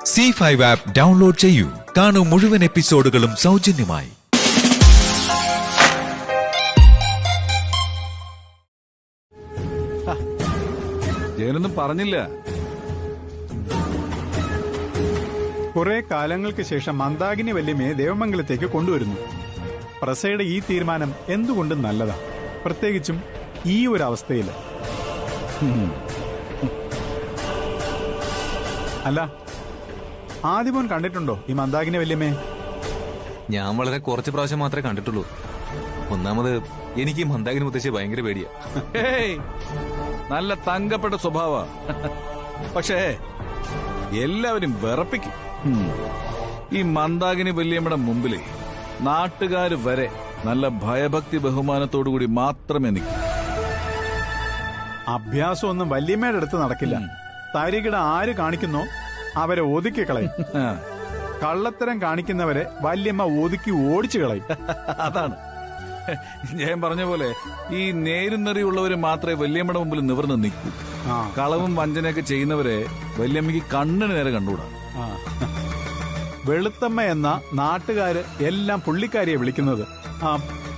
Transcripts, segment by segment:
C5 app download ചെയ്യൂ. കാണൂ മുഴുവൻ എപ്പിസോഡുകളും സൗജന്യമായി. ജയനൊന്നും പറഞ്ഞില്ല. കുറെ കാലങ്ങൾക്ക് ശേഷം മന്ദാകിനി വല്യമ്മയെ ദേവമംഗലത്തേക്ക് കൊണ്ടുവരുന്നു. പ്രസയുടെ ഈ തീരുമാനം എന്തുകൊണ്ടും നല്ലതാ, പ്രത്യേകിച്ചും ഈ ഒരു അവസ്ഥയിൽ. അല്ല, ആദ്യമോൻ കണ്ടിട്ടുണ്ടോ ഈ മന്ദാകിനി വല്യമ്മയെ? ഞാൻ വളരെ കുറച്ച് പ്രാവശ്യം മാത്രമേ കണ്ടിട്ടുള്ളൂ. ഒന്നാമത് എനിക്ക് മന്ദാകിനി മുത്തശ്ശി ഭയങ്കര പേടിയാ. നല്ല തങ്കപ്പെട്ട സ്വഭാവ, പക്ഷേ എല്ലാവരും വിറപ്പിക്കും. ഈ മന്ദാകിനി വല്യമ്മയുടെ മുമ്പില് നാട്ടുകാര് വരെ നല്ല ഭയഭക്തി ബഹുമാനത്തോടു കൂടി മാത്രമേ നിൽക്കൂ. അഭ്യാസമൊന്നും വല്യമ്മയുടെ അടുത്ത് നടക്കില്ല. തരികിട ആര് കാണിക്കുന്നോ അവരെ ഒതുക്കി കളയും. കള്ളത്തരം കാണിക്കുന്നവരെ വല്യമ്മ ഒതുക്കി ഓടിച്ചു കളയും. അതാണ് ഞാൻ പറഞ്ഞ പോലെ ഈ നേരും നെറിയുള്ളവര് മാത്രമേ വല്യമ്മയുടെ മുമ്പിൽ നിവർന്ന് നിൽക്കൂ. കളവും വഞ്ചനയൊക്കെ ചെയ്യുന്നവരെ വല്യമ്മയ്ക്ക് കണ്ണിന് നേരെ കണ്ടുകൂടാ. വെളുത്തമ്മ എന്ന നാട്ടുകാര് എല്ലാം പുള്ളിക്കാരിയെ വിളിക്കുന്നത്.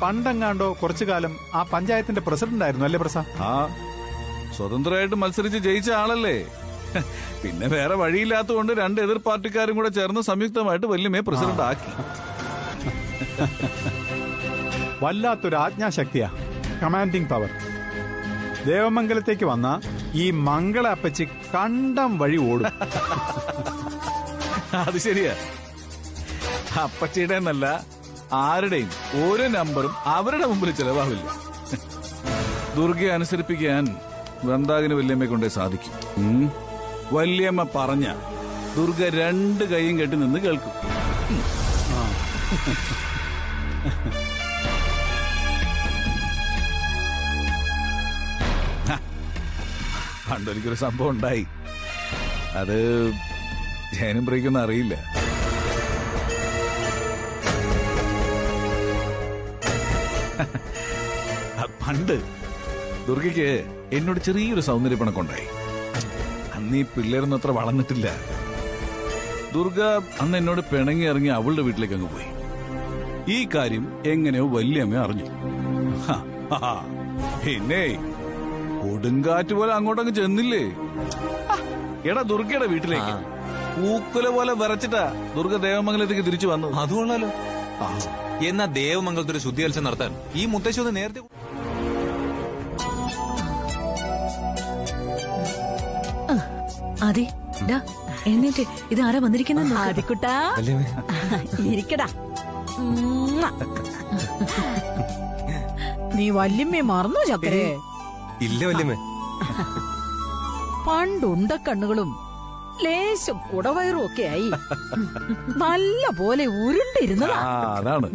പണ്ടെങ്ങാണ്ടോ കുറച്ചു കാലം ആ പഞ്ചായത്തിന്റെ പ്രസിഡന്റ് ആയിരുന്നു അല്ലേ പ്രസാ? സ്വതന്ത്രമായിട്ട് മത്സരിച്ച് ജയിച്ച ആളല്ലേ. പിന്നെ വേറെ വഴിയില്ലാത്തതുകൊണ്ട് രണ്ട് എതിർ പാർട്ടിക്കാരും കൂടെ ചേർന്ന് സംയുക്തമായിട്ട് വല്യമ്മയെ പ്രസിഡന്റ് ആക്കി. വല്ലാത്തൊരു ആജ്ഞാശക്തിയാ, കമാൻഡിംഗ് പവർ. ദേവമംഗലത്തേക്ക് വന്ന ഈ മംഗള അപ്പച്ചി കണ്ടം വഴി ഓടും. അത് ശരിയാ. അപ്പച്ചിയുടെ എന്നല്ല ആരുടെയും ഓരോ നമ്പറും അവരുടെ മുമ്പിൽ ചെലവാവില്ല. ദുർഗയെ അനുസരിപ്പിക്കാൻ മന്ദാകിനി വല്യമ്മയെ കൊണ്ടേ സാധിക്കും. വല്യമ്മ പറഞ്ഞ ദുർഗ രണ്ട് കൈയും കെട്ടി നിന്ന് കേൾക്കും. പണ്ടൊരിക്കൊരു സംഭവം ഉണ്ടായി. അത് ജയനും ബ്രേക്കൊന്നും അറിയില്ല. പണ്ട് ദുർഗയ്ക്ക് എന്നോട് ചെറിയൊരു സൗന്ദര്യപ്പണക്കുണ്ടായി. അന്ന് ഈ പിള്ളേരൊന്നും അത്ര വളർന്നിട്ടില്ല. ദുർഗ അന്ന് എന്നോട് പിണങ്ങി ഇറങ്ങി അവളുടെ വീട്ടിലേക്ക് അങ്ങ് പോയി. ഈ കാര്യം എങ്ങനെയോ വല്യമ്മ അറിഞ്ഞു. പിന്നെ കൊടുങ്കാറ്റ് പോലെ അങ്ങോട്ടങ്ങ് ചെന്നില്ലേ. എടാ ദുർഗയുടെ വീട്ടിലേക്ക് പൂക്കുല പോലെ വിറച്ചിട്ടാ ദുർഗ ദേവമംഗലത്തേക്ക് തിരിച്ചു വന്നു. അതുകൊള്ളാലോ. എന്നാ ദേവമംഗലത്തൊരു ശുദ്ധികലശം നടത്താൻ ഈ മുത്തശ്ശി ഒന്ന് നേരത്തെ. അതെ, എന്നിട്ട് ഇത് ആരാ വന്നിരിക്കുന്നത്? ആദിക്കുട്ടാ, ഇരിക്കടാ. നീ വല്യമ്മയെ മറന്നു ചക്കരേ? ഇല്ല വല്യമ്മേ. പണ്ടുണ്ട കണ്ണുകളും ലേശം ഉടവയറും ഒക്കെ ആയി നല്ല പോലെ ഉരുണ്ടിരുന്നതാ. അതാണ്.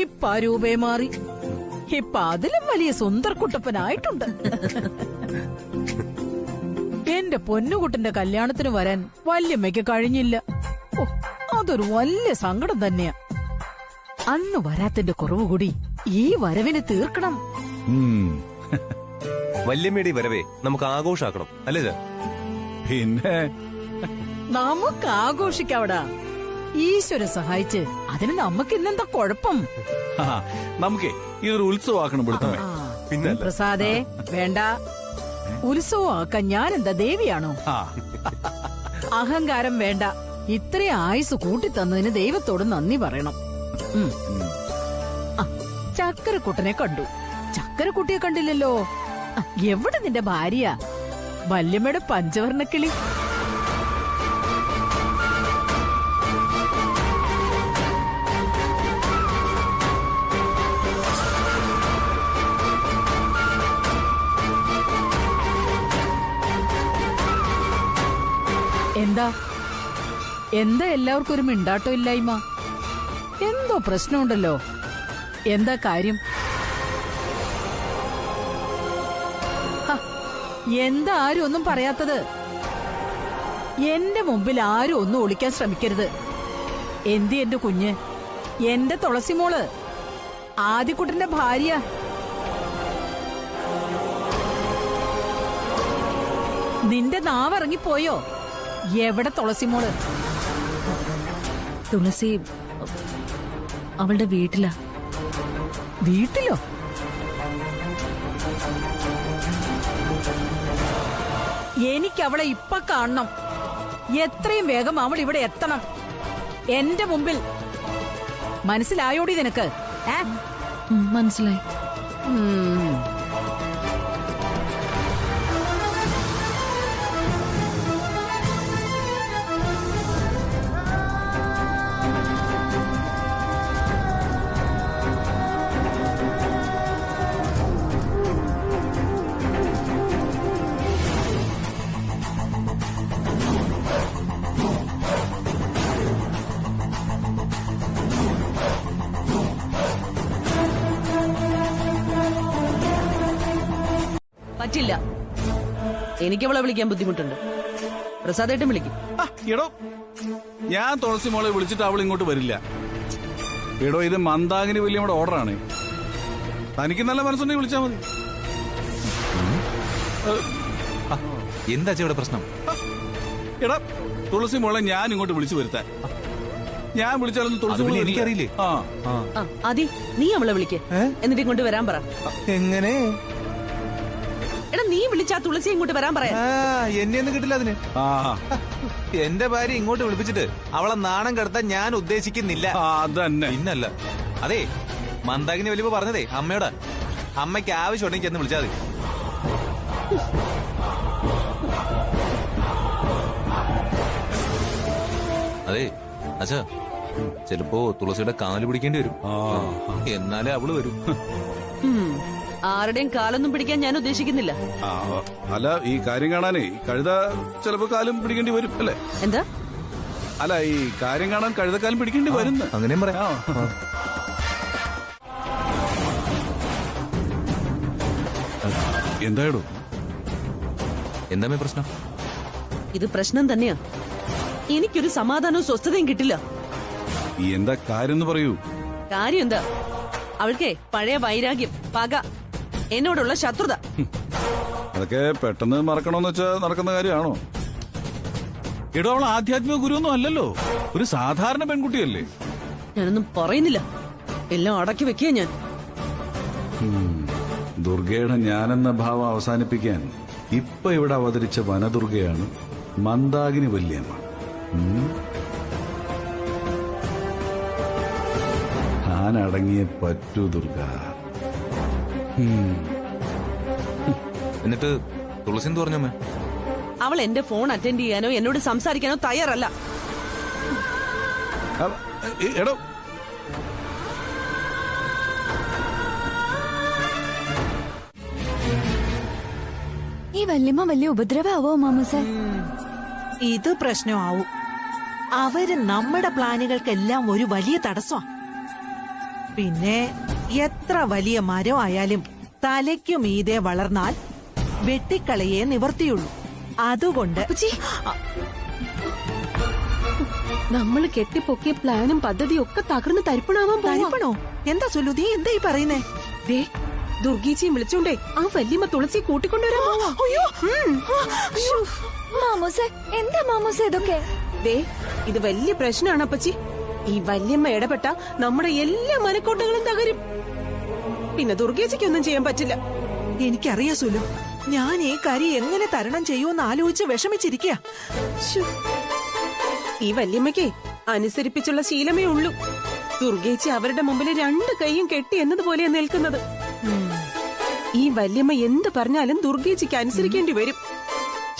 ഇപ്പ രൂപേ മാറി. ഇപ്പ അതിലും വലിയ സുന്ദർകുട്ടപ്പനായിട്ടുണ്ട്. എന്റെ പൊന്നുകുട്ടന്റെ കല്യാണത്തിന് വരാൻ വല്യമ്മയ്ക്ക് കഴിഞ്ഞില്ല. അതൊരു വലിയ സങ്കടം തന്നെയാ. അന്ന് വരാത്തിന്റെ കുറവ് കൂടി ഈ വരവിന് തീർക്കണം. വല്യമ്മയുടെ വരവേ നമുക്ക് ആഘോഷാക്കണം അല്ലേ? പിന്നെ നമുക്ക് ആഘോഷിക്കാവടാ. ഈശ്വരൻ സഹായിച്ച് അതിന് നമുക്ക് ഇന്നെന്താ കുഴപ്പം? നമുക്കേ ഇതൊരു ഉത്സവമാക്കണം. പിന്നെ പ്രസാദേ, വേണ്ട. ഉത്സവമാക്കാൻ ഞാൻ എന്താ ദേവിയാണോ? അഹങ്കാരം വേണ്ട. ഇത്രയും ആയുസ് കൂട്ടിത്തന്നതിന് ദൈവത്തോട് നന്ദി പറയണം. ചക്കരക്കുട്ടനെ കണ്ടു. ചക്കരക്കുട്ടിയെ കണ്ടില്ലല്ലോ. എവിടെ നിന്റെ ഭാര്യ? വല്യമ്മയുടെ പഞ്ചവർണ്ണക്കിളി. എന്താ എന്താ എല്ലാവർക്കും ഒരു മിണ്ടാട്ടോ ഇല്ലായ്മ? എന്തോ പ്രശ്നമുണ്ടല്ലോ. എന്താ കാര്യം? എന്താ ആരും ഒന്നും പറയാത്തത്? എന്റെ മുമ്പിൽ ആരും ഒന്നും ഒളിക്കാൻ ശ്രമിക്കരുത്. എന്തി എന്റെ കുഞ്ഞ്, എന്റെ തുളസിമോള്, ആദിക്കുട്ടന്റെ ഭാര്യ. നിന്റെ നാവിറങ്ങിപ്പോയോ? എവിടെ തുളസി മോള്? തുളസി അവളുടെ വീട്ടിലാ. വീട്ടിലോ? എനിക്ക് അവളെ ഇപ്പൊ കാണണം. എത്രയും വേഗം അവൾ ഇവിടെ എത്തണം, എന്റെ മുമ്പിൽ. മനസ്സിലായോടി നിനക്ക്? മനസ്സിലായി. പറ്റില്ല. എനിക്ക് അവളെ വിളിക്കാൻ ബുദ്ധിമുട്ടുണ്ട്. പ്രസാദേട്ടൻ വിളിക്കും. എടോ, ഞാൻ തുളസി മോളെ വിളിച്ചിട്ട് അവൾ ഇങ്ങോട്ട് വരില്ല. എടോ, ഇത് മന്ദാകിനി വല്യമ്മയുടെ ഓർഡറാണ്. തനിക്ക് നല്ല മനസ്സുണ്ടെങ്കിൽ വിളിച്ചാൽ മതി. എന്താ ഇവിടെ പ്രശ്നം? എടാ, തുളസി മോളെ ഞാൻ ഇങ്ങോട്ട് വിളിച്ചു വരുത്താൻ. ഞാൻ വിളിച്ചാലൊന്നും തുളസി മോളെ എനിക്കറിയില്ലേ. ആദി, നീ അവളെ വിളിക്ക്, എന്നിട്ട് ഇങ്ങോട്ട് വരാൻ പറ. എങ്ങനെ? എടാ, നീ വിളിച്ചാ തുളസി ഇങ്ങോട്ട് വരാൻ പറയാ. എന്നെയൊന്നും കിട്ടില്ല അതിന്. എന്റെ ഭാര്യ ഇങ്ങോട്ട് വിളിപ്പിച്ചിട്ട് അവളെ നാണം കടത്താൻ ഞാൻ ഉദ്ദേശിക്കുന്നില്ല. അതന്നെ. പിന്നല്ല. അതെ, മന്ദാകിനി വലിയ പറഞ്ഞതേ അമ്മയോടാ. അമ്മയ്ക്ക് ആവശ്യമുണ്ടെങ്കിൽ ചെന്ന് വിളിച്ചാൽ മതി. അതെ അച്ഛാ, ചിലപ്പോ തുളസിയുടെ കാല് പിടിക്കേണ്ടി വരും. എന്നാലേ അവള് വരും. ആരുടെയും കാലൊന്നും പിടിക്കാൻ ഞാൻ ഉദ്ദേശിക്കുന്നില്ല. അല്ല, ഈ കാര്യം കാണാനേ കഴുത ചിലപ്പോ കാലും പിടിക്കേണ്ടി വരും അല്ലേ? എന്താ? അല്ല, ഈ കാര്യം കാണാൻ കഴുതക്കാലും പിടിക്കേണ്ടി വരുന്നു. അങ്ങനെയും പറയാം. എന്തായിടോ? എന്താ പ്രശ്നം? ഇത് പ്രശ്നം തന്നെയാ. എനിക്കൊരു സമാധാനവും സ്വസ്ഥതയും കിട്ടില്ല. എന്താ കാര്യം എന്ന് പറയൂ. കാര്യം എന്താ? അവൾക്കേ പഴയ വൈരാഗ്യം, പക, എന്നോടുള്ള ശത്രുത. അതൊക്കെ പെട്ടെന്ന് മറക്കണമെന്ന് വെച്ചാൽ നടക്കുന്ന കാര്യമാണോ? എടോ, അവൾ ആധ്യാത്മിക ഗുരുവൊന്നും അല്ലല്ലോ, ഒരു സാധാരണ പെൺകുട്ടിയല്ലേ. ഞാനൊന്നും പറയുന്നില്ല, എല്ലാം അടക്കി വെക്കുക ഞാൻ. ദുർഗയുടെ ഞാനെന്ന ഭാവം അവസാനിപ്പിക്കാൻ ഇപ്പൊ ഇവിടെ അവതരിച്ച വനദുർഗയാണ് മന്ദാകിനി വല്യമ്മ. ഞാനടങ്ങിയേ പറ്റൂ ദുർഗ. എന്നിട്ട് തുളസി എന്ത് പറഞ്ഞമ്മേ? അവൾ എന്റെ ഫോൺ അറ്റൻഡ് ചെയ്യാനോ എന്നോട് സംസാരിക്കാനോ തയ്യാറല്ല. എടോ, ഈ വല്യമ്മ വലിയ ഉപദ്രവാവോ മാമൂസേ? ഇത് പ്രശ്നമാവും. അവര് നമ്മുടെ പ്ലാനുകൾക്കെല്ലാം ഒരു വലിയ തടസ്സമാണ്. പിന്നെ എത്ര വലിയ മരം ആയാലും തലയ്ക്കു മീതെ വളർന്നാൽ വെട്ടിക്കളയേ നിവർത്തിയുള്ളൂ. അതുകൊണ്ട് നമ്മൾ കെട്ടിപ്പൊക്കിയ പ്ലാനും പദ്ധതിയും ഒക്കെ തകർന്ന് തരിപ്പണോ? എന്താ ചൊല്ലു? നീ എന്താ ഈ പറയുന്നേ? ദുർഗീച്ചിയും വിളിച്ചോണ്ടേ ആ വല്യമ്മ തുളസി കൂട്ടിക്കൊണ്ടുവരാൻ പോവാ. മാമൂസേ, എന്താ മാമൂസേ ഇതൊക്കെ? ഇത് വലിയ പ്രശ്നമാണ് അപ്പച്ചി. ഈ വല്യമ്മ ഇടപെട്ട നമ്മുടെ എല്ലാ മനക്കോട്ടകളും തകരും. പിന്നെ ദുർഗേച്ചിക്കൊന്നും ചെയ്യാൻ പറ്റില്ല. എനിക്കറിയാ സുലു, ഞാൻ ഈ കാര്യം എങ്ങനെ തരണം ചെയ്യുമെന്ന് ആലോചിച്ച് വിഷമിച്ചിരിക്കുക. ഈ വല്യമ്മയ്ക്ക് അനുസരിപ്പിച്ചുള്ള ശീലമേ ഉള്ളൂ. ദുർഗേച്ചി അവരുടെ മുമ്പിൽ രണ്ട് കൈയും കെട്ടി എന്നതുപോലെയാ നിൽക്കുന്നത്. ഈ വല്യമ്മ എന്ത് പറഞ്ഞാലും ദുർഗേച്ചിക്ക് അനുസരിക്കേണ്ടി വരും.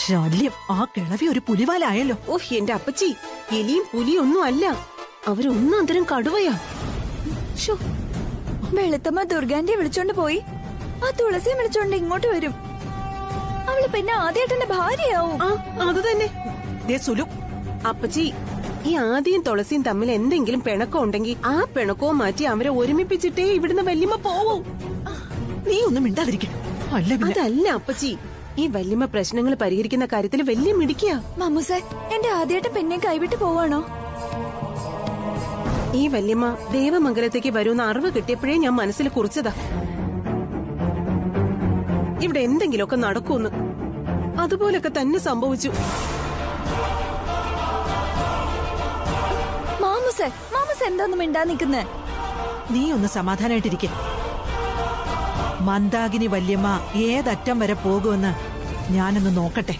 ശല്യം, ആ കിളവി ഒരു പുലിവാലായല്ലോ. ഓഹ്, എന്റെ അപ്പച്ചി, എലിയും പുലിയും ഒന്നും അല്ല, അവരൊന്നാം തരം കടുവയാ. വെളുത്തമ്മ ദുർഗാന്റെ വിളിച്ചോണ്ട് പോയി, ആ തുളസിയെ വിളിച്ചോണ്ട് ഇങ്ങോട്ട് വരും. അവള് പിന്നെ ആദ്യേട്ടന്റെ ഭാര്യയാവും. അത് തന്നെ. സുലു, അപ്പച്ചി, ഈ ആദ്യം തുളസിയും തമ്മിൽ എന്തെങ്കിലും പിണക്കം ഉണ്ടെങ്കിൽ ആ പിണക്കവും മാറ്റി അവരെ ഒരുമിപ്പിച്ചിട്ടേ ഇവിടുന്ന് വല്യമ്മ പോവൂ. നീ ഒന്നും മിണ്ടാതിരിക്കണം. അതല്ല അപ്പച്ചി, ഈ വല്യമ്മ പ്രശ്നങ്ങൾ പരിഹരിക്കുന്ന കാര്യത്തിൽ വലിയ മിടിക്കുക. മാമൂസേ, എന്റെ ആദ്യേട്ടൻ പിന്നെ കൈവിട്ട് പോവാണോ? ഈ വല്യമ്മ ദേവമംഗലത്തേക്ക് വരുന്ന അറിവ് കിട്ടിയപ്പോഴേ ഞാൻ മനസ്സിൽ കുറിച്ചതാ, ഇവിടെ എന്തെങ്കിലുമൊക്കെ നടക്കൂന്ന്. അതുപോലൊക്കെ തന്നെ സംഭവിച്ചു. മാമസ് എന്താന്നും മിണ്ടാ നിക്കുന്നേ? നീ ഒന്ന് സമാധാനായിട്ടിരിക്കെ. മന്ദാകിനി വല്യമ്മ ഏതറ്റം വരെ പോകുമെന്ന് ഞാനൊന്ന് നോക്കട്ടെ.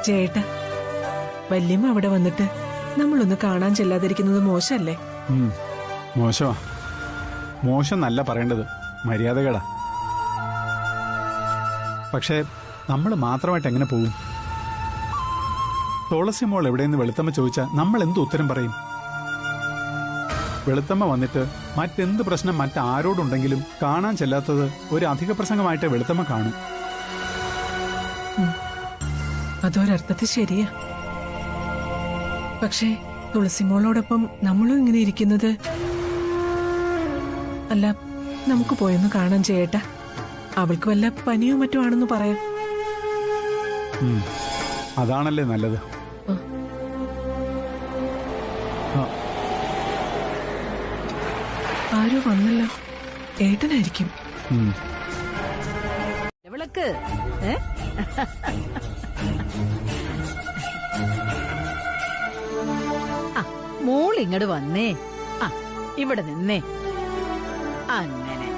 ചേട്ടാ, വല്യമ്മ അവിടെ വന്നിട്ട് നമ്മളൊന്ന് കാണാൻ ചെല്ലാതിരിക്കുന്നത് മോശമല്ലേ? മോശമാ. മോശം നല്ല പറയേണ്ടത്, മര്യാദകേടാ. പക്ഷേ നമ്മൾ മാത്രമായിട്ട് എങ്ങനെ പോകും? തുളസി മോൾ എവിടെയെന്ന് വെളുത്തമ്മ ചോദിച്ചാൽ നമ്മൾ എന്ത് ഉത്തരം പറയും? വെളുത്തമ്മ വന്നിട്ട് മറ്റെന്ത് പ്രശ്നം മറ്റാരോടുണ്ടെങ്കിലും കാണാൻ ചെല്ലാത്തത് ഒരു അധിക പ്രസംഗമായിട്ട് വെളുത്തമ്മ കാണും. അതൊരർത്ഥത്തിൽ ശരിയാ. പക്ഷേ തുളസിമോളോടൊപ്പം നമ്മളും ഇങ്ങനെ ഇരിക്കുന്നത്, അല്ല, നമുക്ക് പോയൊന്ന് കാണാൻ ചേട്ടാ. അവൾക്ക് വല്ല പനിയോ മറ്റോ ആണെന്ന് പറയാം. അതാണല്ലേ നല്ലത്. ആരോ വന്നല്ലോ, ഏട്ടനായിരിക്കും. വിളക്ക് മോൾ ഇങ്ങോട്ട് വന്നേ. ഇവിടെ നിന്നേ. അങ്ങനെ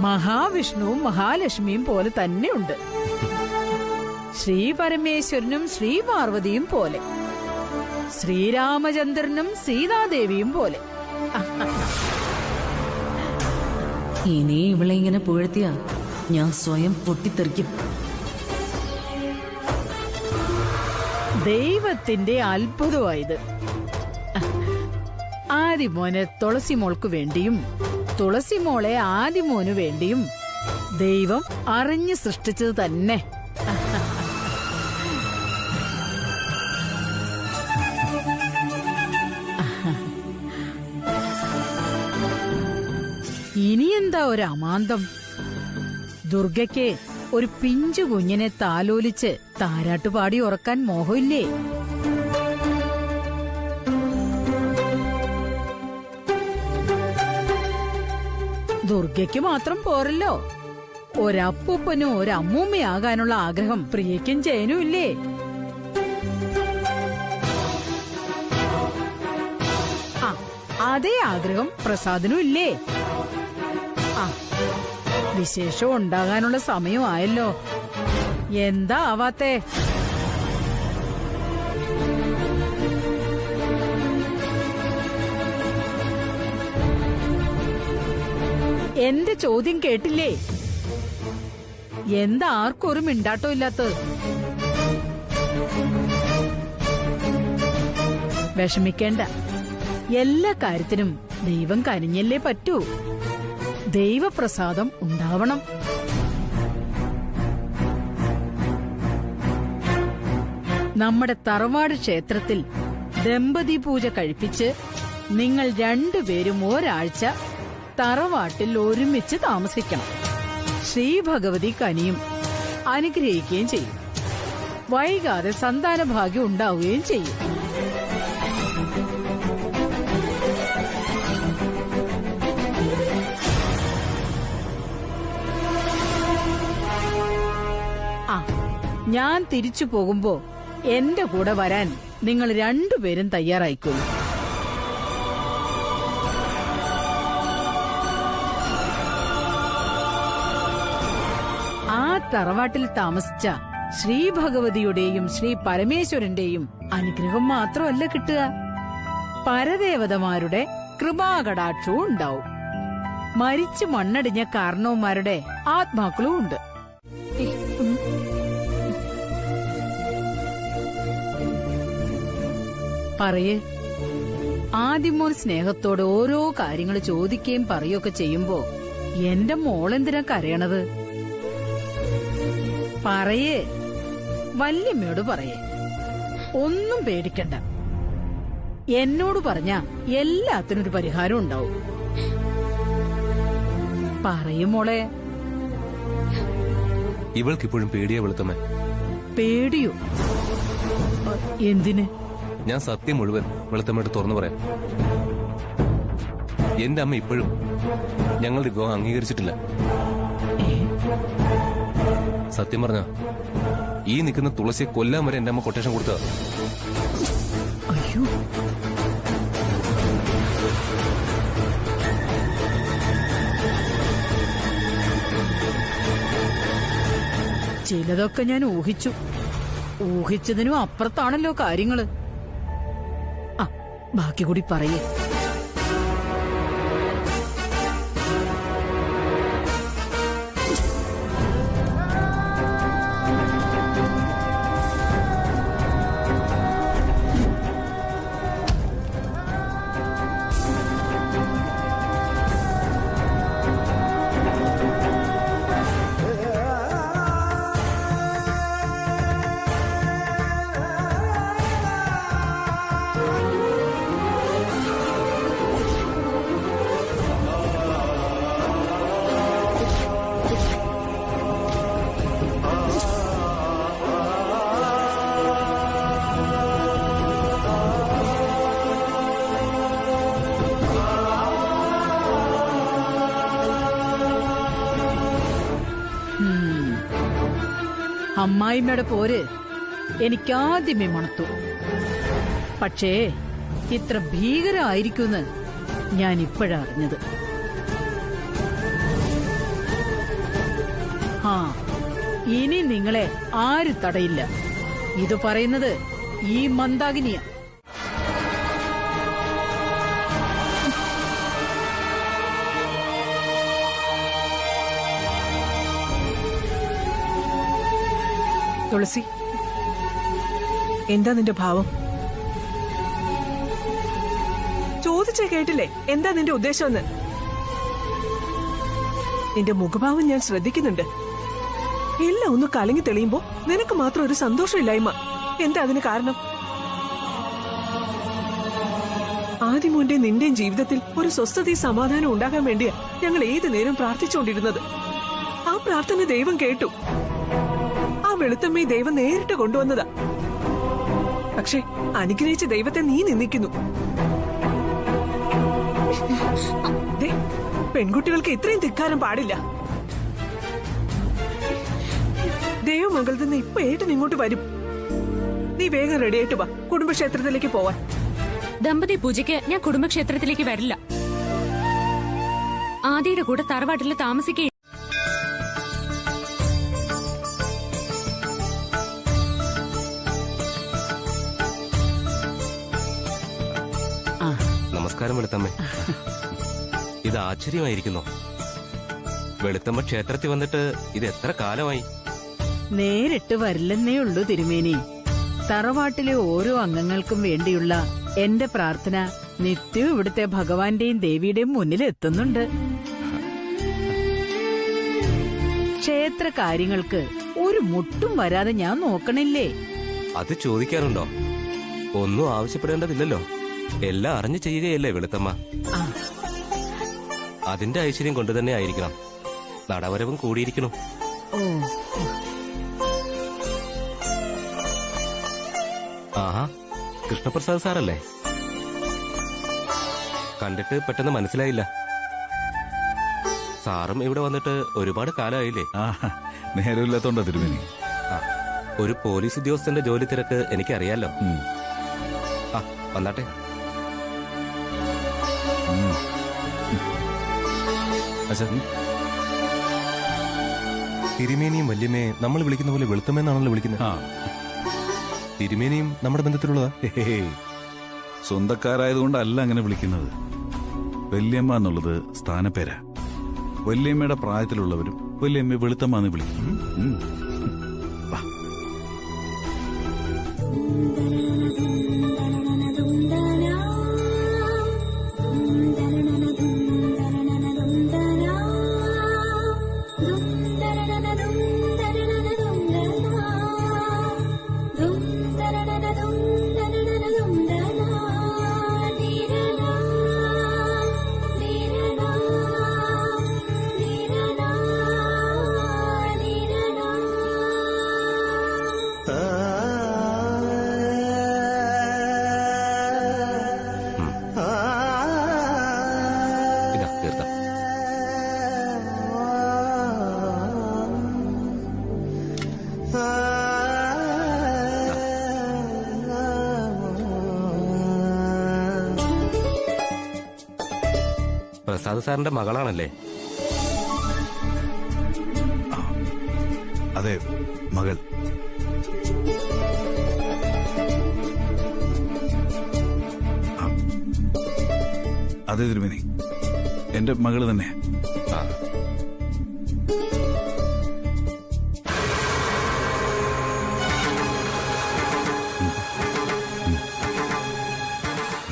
മഹാവിഷ്ണുവും മഹാലക്ഷ്മിയും പോലെ തന്നെയുണ്ട്. ശ്രീ പരമേശ്വരനും ശ്രീ പാർവതിയും പോലെ, ശ്രീരാമചന്ദ്രനും സീതാദേവിയും പോലെ. ഇനി ഇവളെ ഇങ്ങനെ പുഴത്തിയ ഞാൻ സ്വയം പൊട്ടിത്തെറിക്കും. ദൈവത്തിന്റെ അത്ഭുതമായത്. ആദിമോനെ തുളസിമോൾക്ക് വേണ്ടിയും തുളസിമോളെ ആദിമോനു വേണ്ടിയും ദൈവം അറിഞ്ഞു സൃഷ്ടിച്ചത് തന്നെ. ഇനിയെന്താ ഒരു അമാന്തം? ദുർഗയ്ക്ക് ഒരു പിഞ്ചു കുഞ്ഞിനെ താലോലിച്ച് താരാട്ടുപാടി ഉറക്കാൻ മോഹമില്ലേ? ദുർഗയ്ക്ക് മാത്രം പോരല്ലോ, ഒരപ്പൂപ്പനും ഒരമ്മൂമ്മയാകാനുള്ള ആഗ്രഹം പ്രിയയ്ക്കും ജയനും ഇല്ലേ? അതേ ആഗ്രഹം പ്രസാദിനും ഇല്ലേ? വിശേഷം ഉണ്ടാകാനുള്ള സമയമായല്ലോ. എന്താ ആവാത്തേ? എന്റെ ചോദ്യം കേട്ടില്ലേ? എന്താ ആർക്കും ഒരു മിണ്ടാട്ടോ ഇല്ലാത്തത്? വിഷമിക്കേണ്ട, എല്ലാ കാര്യത്തിനും ദൈവം കനിഞ്ഞല്ലേ പറ്റൂ. ദൈവപ്രസാദം ഉണ്ടാവണം. നമ്മുടെ തറവാട് ക്ഷേത്രത്തിൽ ദമ്പതി പൂജ കഴിപ്പിച്ച് നിങ്ങൾ രണ്ടുപേരും ഒരാഴ്ച തറവാട്ടിൽ ഒരുമിച്ച് താമസിക്കണം. ശ്രീ ഭഗവതി കനിയും അനുഗ്രഹിക്കുകയും ചെയ്യും. വൈകാതെ സന്താന ഭാഗ്യം ഉണ്ടാവുകയും ചെയ്യും. ഞാൻ തിരിച്ചു പോകുമ്പോ എന്റെ കൂടെ വരാൻ നിങ്ങൾ രണ്ടുപേരും തയ്യാറായിക്കോളൂ. ആ തറവാട്ടിൽ താമസിച്ച ശ്രീ ഭഗവതിയുടെയും ശ്രീ പരമേശ്വരന്റെയും അനുഗ്രഹം മാത്രമല്ല കിട്ടുക, പരദേവതമാരുടെ കൃപാകടാക്ഷവും ഉണ്ടാവും. മരിച്ചു മണ്ണടിഞ്ഞ കാരണവന്മാരുടെ ആത്മാക്കളും ഉണ്ട്. പറയേ, ആദ്യമോൻ സ്നേഹത്തോടെ ഓരോ കാര്യങ്ങൾ ചോദിക്കുകയും പറയുകയൊക്കെ ചെയ്യുമ്പോ എന്റെ മോളെന്തിനാ കരയണത്? പറയേ, വല്യമ്മയോട് പറയേ. ഒന്നും പേടിക്കണ്ട. എന്നോട് പറഞ്ഞ എല്ലാത്തിനും ഒരു പരിഹാരം ഉണ്ടാവും. പറയും മോളെ. ഇവൾക്കിപ്പോഴും പേടിയാ വെളുത്തമ്മ. പേടിയോ? എന്തിന്? ഞാൻ സത്യം മുഴുവൻ വെളുത്തമ്മയോട് തുറന്നു പറയാം. എന്റെ അമ്മ ഇപ്പോഴും ഞങ്ങളുടെ വിവാഹം അംഗീകരിച്ചിട്ടില്ല. സത്യം പറഞ്ഞ ഈ നിൽക്കുന്ന തുളസിയെ കൊല്ലാൻ വരെ എന്റെ അമ്മ കൊട്ടേഷൻ കൊടുത്തതാ. അയ്യോ, ചിലതൊക്കെ ഞാൻ ഊഹിച്ചു. ഊഹിച്ചതിനും അപ്പുറത്താണല്ലോ കാര്യങ്ങള്. ആ, ബാക്കി കൂടി പറയേ. അമ്മായിമ്മയുടെ പോര് എനിക്കാദ്യമേ മണത്തു. പക്ഷേ ഇത്ര ഭീകരമായിരിക്കുമെന്ന് ഞാൻ ഇപ്പോഴാ അറിഞ്ഞത്. ആ, ഇനി നിങ്ങളെ ആരും തടയില്ല. ഇത് പറയുന്നത് ഈ മന്ദാകിനിയാ. തുളസി, എന്താ നിന്റെ ഭാവം? ചോദിച്ചേ കേട്ടില്ലേ എന്താ നിന്റെ ഉദ്ദേശമെന്ന്? നിന്റെ മുഖഭാവം ഞാൻ ശ്രദ്ധിക്കുന്നുണ്ട്. എല്ലാം ഒന്ന് കലങ്ങി തെളിയുമ്പോ നിനക്ക് മാത്രം ഒരു സന്തോഷമില്ലായ്മ. എന്താ അതിന് കാരണം? ആദ്യമോന്റെ നിന്റെയും ജീവിതത്തിൽ ഒരു സ്വസ്ഥതയും സമാധാനം ഉണ്ടാകാൻ വേണ്ടിയാ ഞങ്ങൾ ഏതു നേരം പ്രാർത്ഥിച്ചുകൊണ്ടിരുന്നത്. ആ പ്രാർത്ഥന ദൈവം കേട്ടു. വെളുത്തമ്മയെ ദൈവം നേരിട്ട് കൊണ്ടുവന്നതാ. പക്ഷെ അനുഗ്രഹിച്ച ദൈവത്തെ നീ നിന്ദിക്കുന്നു. പെൺകുട്ടികൾക്ക് ഇത്രയും ധിക്കാരം പാടില്ല. ദൈവമംഗലത്തിൽ നിന്ന് ഇപ്പൊ ഏട്ടൻ ഇങ്ങോട്ട് വരും. നീ വേഗം റെഡിയായിട്ട് വാ, കുടുംബക്ഷേത്രത്തിലേക്ക് പോവാൻ. ദമ്പതി പൂജയ്ക്ക് ഞാൻ കുടുംബക്ഷേത്രത്തിലേക്ക് വരില്ല. ആദിയുടെ കൂടെ തറവാട്ടിൽ താമസിക്കേ. നമസ്കാരം വെളുത്തമ്മ. ഇത് ആശ്ചര്യമായിരിക്കുന്നു. വെളുത്തമ്മ ക്ഷേത്രത്തിൽ വന്നിട്ട് ഇത് എത്ര കാലമായി? നേരിട്ട് വരില്ലെന്നേ ഉള്ളൂ തിരുമേനി. തറവാട്ടിലെ ഓരോ അംഗങ്ങൾക്കും വേണ്ടിയുള്ള എന്റെ പ്രാർത്ഥന നിത്യവും ഇവിടുത്തെ ഭഗവാന്റെയും ദേവിയുടെയും മുന്നിൽ എത്തുന്നുണ്ട്. ക്ഷേത്ര കാര്യങ്ങൾക്ക് ഒരു മുട്ടും വരാതെ ഞാൻ നോക്കണില്ലേ? അത് ചോദിക്കാറുണ്ടോ? ഒന്നും ആവശ്യപ്പെടേണ്ടതില്ലല്ലോ. എല്ലാം അറിഞ്ഞു ചെയ്യുകയല്ലേ വെളുത്തമ്മ. അതിന്റെ ഐശ്വര്യം കൊണ്ട് തന്നെ ആയിരിക്കണം നടവരവും കൂടിയിരിക്കണം. ആഹാ, കൃഷ്ണപ്രസാദ് സാറല്ലേ? കണ്ടിട്ട് പെട്ടെന്ന് മനസ്സിലായില്ല. സാറും ഇവിടെ വന്നിട്ട് ഒരുപാട് കാലമായില്ലേ? നേരമില്ലാത്തോണ്ടാ തിരുമേനി. ഒരു പോലീസ് ഉദ്യോഗസ്ഥന്റെ ജോലി തിരക്ക് എനിക്കറിയാലോ. ആ, വന്നാട്ടെ. തിരുമേനിയും വല്യമ്മയെ നമ്മൾ വിളിക്കുന്ന പോലെ വെളുത്തമ്മേന്നാണല്ലോ വിളിക്കുന്നത്. തിരുമേനിയും നമ്മുടെ ബന്ധത്തിലുള്ളതാ. സ്വന്തക്കാരായതുകൊണ്ടല്ല അങ്ങനെ വിളിക്കുന്നത്. വല്യമ്മ എന്നുള്ളത് സ്ഥാനപ്പേരാ. വല്യമ്മയുടെ പ്രായത്തിലുള്ളവരും വല്യമ്മ വെളുത്തമ്മ എന്ന് വിളിക്കും. വാ. പ്രസാദ് സാറിന്റെ മകളാണല്ലേ? അതെ, മകൾ. അതെ തിരുമേനി, എന്റെ മകള് തന്നെ.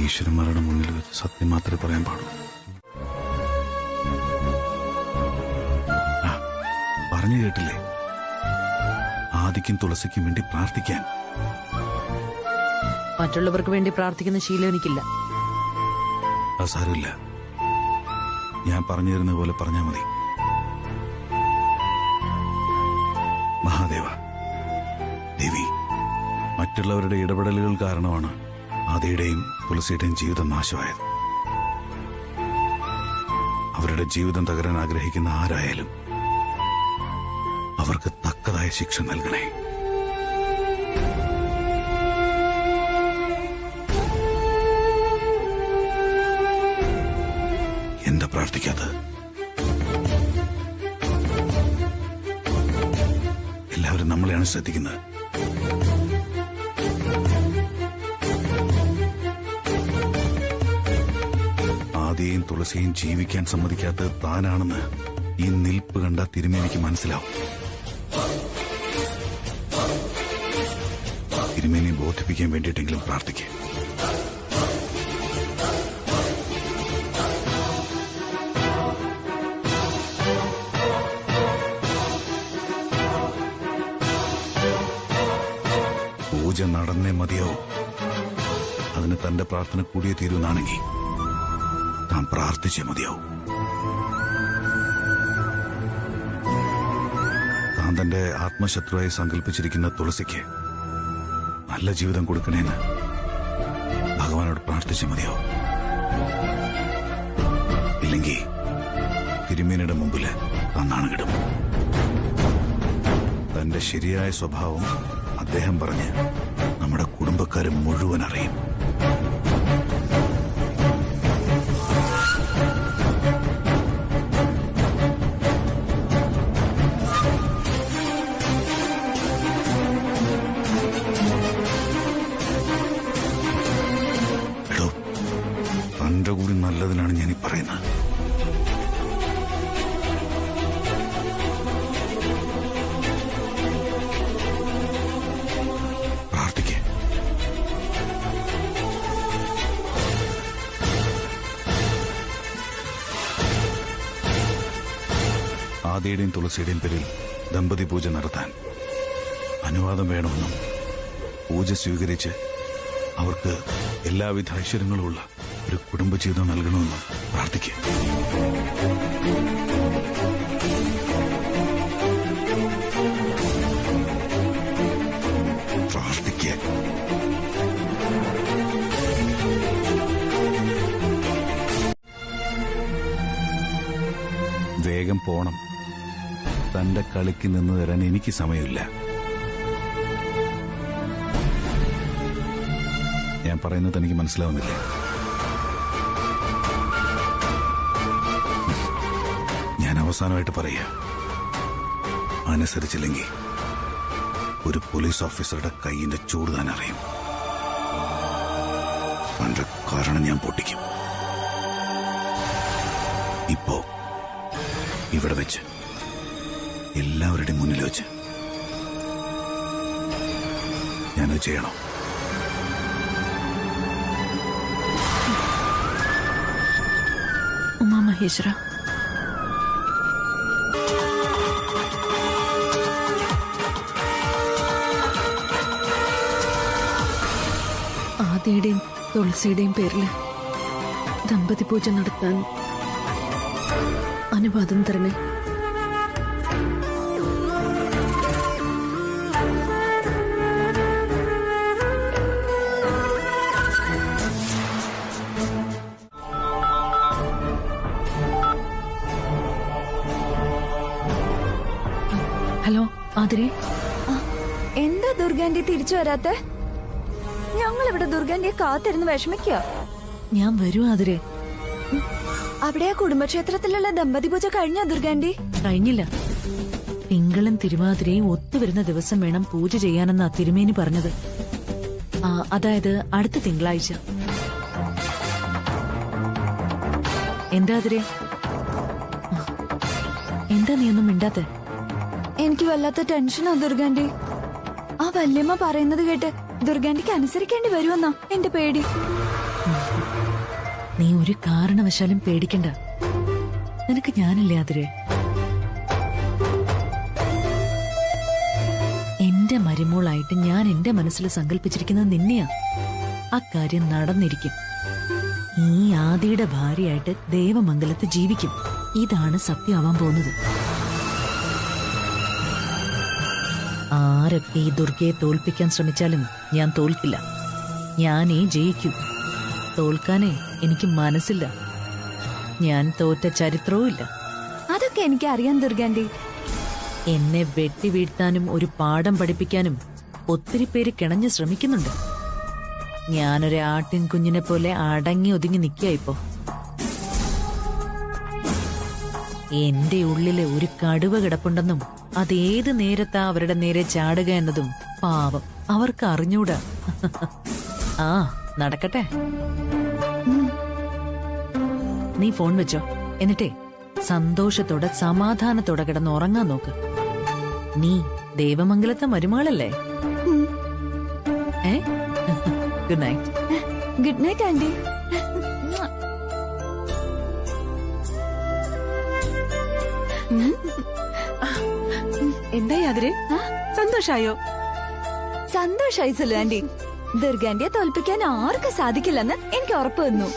ഈശ്വരന്മാരുടെ മുന്നിൽ സത്യം മാത്രമേ പറയാൻ പാടുള്ളൂ. പറഞ്ഞു കേട്ടില്ലേ, ആദിക്കും തുളസിക്കും വേണ്ടി പ്രാർത്ഥിക്കാൻ. മറ്റുള്ളവർക്ക് വേണ്ടി പ്രാർത്ഥിക്കുന്ന ശീലം എനിക്കില്ല. അത് സാരമില്ല, ഞാൻ പറഞ്ഞു തരുന്ന പോലെ പറഞ്ഞാൽ മതി. മഹാദേവ, ദേവി, മറ്റുള്ളവരുടെ ഇടപെടലുകൾ കാരണമാണ് ആദിയുടെയും തുളസിയുടെയും ജീവിതം നാശമായത്. അവരുടെ ജീവിതം തകരാൻ ആഗ്രഹിക്കുന്ന ആരായാലും അവർക്ക് തക്കതായ ശിക്ഷ നൽകണേ. എന്താ പ്രാർത്ഥിക്കാത്തത്? എല്ലാവരും നമ്മളെയാണ് ശ്രദ്ധിക്കുന്നത്. ആദിയെയും തുളസിയെയും ജീവിക്കാൻ സമ്മതിക്കാത്തത് താനാണെന്ന് ഈ നിൽപ്പ് കണ്ട തിരുമേനിക്ക് മനസ്സിലാവും. തിരുമേനിയെ ബോധിപ്പിക്കാൻ വേണ്ടിയിട്ടെങ്കിലും പ്രാർത്ഥിക്കുക. പൂജ നടന്നേ മതിയാവും. അതിന് തന്റെ പ്രാർത്ഥന കൂടിയേ തീരുന്നാണെങ്കിൽ താൻ പ്രാർത്ഥിച്ചേ മതിയാവും. താൻ തന്റെ ആത്മശത്രുവായി സങ്കല്പിച്ചിരിക്കുന്ന തുളസിക്ക് നല്ല ജീവിതം കൊടുക്കണേന്ന് ഭഗവാനോട് പ്രാർത്ഥിച്ചേ മതിയാവും. ഇല്ലെങ്കിൽ തിരുമേനിയുടെ മുമ്പില് താൻ നാണുകിടും. തന്റെ ശരിയായ സ്വഭാവം അദ്ദേഹം പറഞ്ഞ് നമ്മുടെ കുടുംബക്കാരെ മുഴുവൻ അറിയും. എടോ, തന്റെ കൂടി നല്ലതിനാണ് ഞാൻ ഈ പറയുന്നത്. ആദിയുടെയും തുളസിയുടെയും പേരിൽ ദമ്പതി പൂജ നടത്താൻ അനുവാദം വേണമെന്നും പൂജ സ്വീകരിച്ച് അവർക്ക് എല്ലാവിധ ഐശ്വര്യങ്ങളുമുള്ള ഒരു കുടുംബജീവിതം നൽകണമെന്നും പ്രാർത്ഥിക്കുക. പ്രാർത്ഥിക്കുക. വേഗം പോണം. തന്റെ കളിക്ക് നിന്ന് തരാൻ എനിക്ക് സമയമില്ല. ഞാൻ പറയുന്നത് എനിക്ക് മനസ്സിലാവുന്നില്ല. ഞാൻ അവസാനമായിട്ട് പറയാ, അനുസരിച്ചില്ലെങ്കിൽ ഒരു പോലീസ് ഓഫീസറുടെ കൈയിന്റെ ചൂട് താൻ അറിയും. തന്റെ കാരണം ഞാൻ പൊട്ടിക്കും. ഇവിടെ വെച്ച്, എല്ലാവരുടെയും മുന്നിൽ വെച്ച് ഞാനത് ചെയ്യണം. ഉമാമഹേശ്വര, ആദിയുടെയും തുളസിയുടെയും പേരില് ദമ്പതി പൂജ നടത്താൻ അനുവാദം തരണേ. ഹലോ ആതിരെ, എന്താ ദുർഗാന്റി തിരിച്ചു വരാത്തെ? ഞങ്ങളിവിടെ ദുർഗാന്റിയെ കാത്തിരുന്ന് വിഷമിക്കുക. ഞാൻ വരൂ ആതിരെ. അവിടെ ആ കുടുംബക്ഷേത്രത്തിലുള്ള ദമ്പതി പൂജ കഴിഞ്ഞ ദുർഗാന്റി? കഴിഞ്ഞില്ല. തിങ്കളും തിരുവാതിരയും ഒത്തുവരുന്ന ദിവസം വേണം പൂജ ചെയ്യാനെന്നാ തിരുമേനി പറഞ്ഞത്. അതായത് അടുത്ത തിങ്കളാഴ്ച. എന്താ ആതിരെ, എന്താ നീ ഒന്നും മിണ്ടാത്തെ? എനിക്ക് വല്ലാത്ത ടെൻഷനാ ദുർഗാന്റി. ആ വല്യമ്മ പറയുന്നത് കേട്ട് ദുർഗാന്റിക്ക് അനുസരിക്കേണ്ടി വരുമെന്നാ എന്റെ പേടി. നീ ഒരു കാരണവശാലും പേടിക്കണ്ട. നിനക്ക് ഞാനില്ലേ ആതിരെ? എന്റെ മരുമോളായിട്ട് ഞാൻ എന്റെ മനസ്സിൽ സങ്കല്പിച്ചിരിക്കുന്നത് നിന്നെയാ. അക്കാര്യം നടന്നിരിക്കും. ഈ ആദിയുടെ ഭാര്യയായിട്ട് ദേവമംഗലത്ത് ജീവിക്കും. ഇതാണ് സത്യമാവാൻ പോകുന്നത്. ആരൊക്കെ ഈ ദുർഗയെ തോൽപ്പിക്കാൻ ശ്രമിച്ചാലും ഞാൻ തോൽക്കില്ല. ഞാനേ ജയിക്കൂ. തോൽക്കാനേ എനിക്ക് മനസ്സില്ല. ഞാൻ തോറ്റ ചരിത്രവും ഇല്ല. അതൊക്കെ എനിക്ക് അറിയാം ദുർഗാന്റി. എന്നെ വെട്ടി വീഴ്ത്താനും ഒരു പാഠം പഠിപ്പിക്കാനും ഒത്തിരി പേര് കിണഞ്ഞ് ശ്രമിക്കുന്നുണ്ട്. ഞാനൊരു ആട്ടിൻ കുഞ്ഞിനെ പോലെ അടങ്ങി ഒതുങ്ങി നിൽക്കുക ഇപ്പോ. എന്റെ ഉള്ളില് ഒരു കടുവ കിടപ്പുണ്ടെന്നും അതേത് നേരത്താ അവരുടെ നേരെ ചാടുക എന്നതും പാവം അവർക്ക് അറിഞ്ഞൂടാ. ആ നടക്കട്ടെ. നീ ഫോൺ വെച്ചോ. എന്നിട്ടേ സന്തോഷത്തോടെ സമാധാനത്തോടെ കിടന്ന് ഉറങ്ങാൻ നോക്ക്. നീ ദേവമംഗലത്തെ മരുമകളല്ലേ? Good night. Good night aunty. എന്തായി അതിര്? സന്തോഷായോ? സന്തോഷായി സുലു ആന്റി. ദുർഗാന്റിയെ തോൽപ്പിക്കാൻ ആർക്കും സാധിക്കില്ലെന്ന് എനിക്ക് ഉറപ്പ് വന്നു.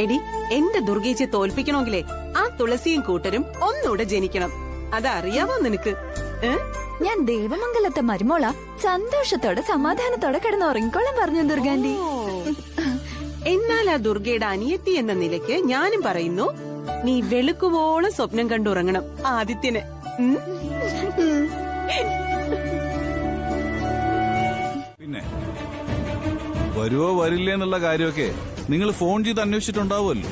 എടി, എന്റെ ദുർഗേച്ചിയെ തോൽപ്പിക്കണമെങ്കിലേ ആ തുളസിയും കൂട്ടരും ഒന്നുകൂടെ ജനിക്കണം. അതറിയാമോ നിനക്ക്? ഞാൻ ദേവമംഗലത്തെ മരുമോള. സന്തോഷത്തോടെ സമാധാനത്തോടെ കിടന്ന് ഉറങ്ങിക്കൊള്ളാൻ പറഞ്ഞു ദുർഗാന്റി. എന്നാൽ ആ ദുർഗയുടെ അനിയത്തി എന്ന നിലയ്ക്ക് ഞാനും പറയുന്നു, നീ വെളുക്കുവോളം സ്വപ്നം കണ്ടുറങ്ങണം ആദിത്യന്. പിന്നെ വരുവോ വരില്ലേ എന്നുള്ള കാര്യമൊക്കെ നിങ്ങൾ ഫോൺ ചെയ്ത് അന്വേഷിച്ചിട്ടുണ്ടാവുമല്ലോ.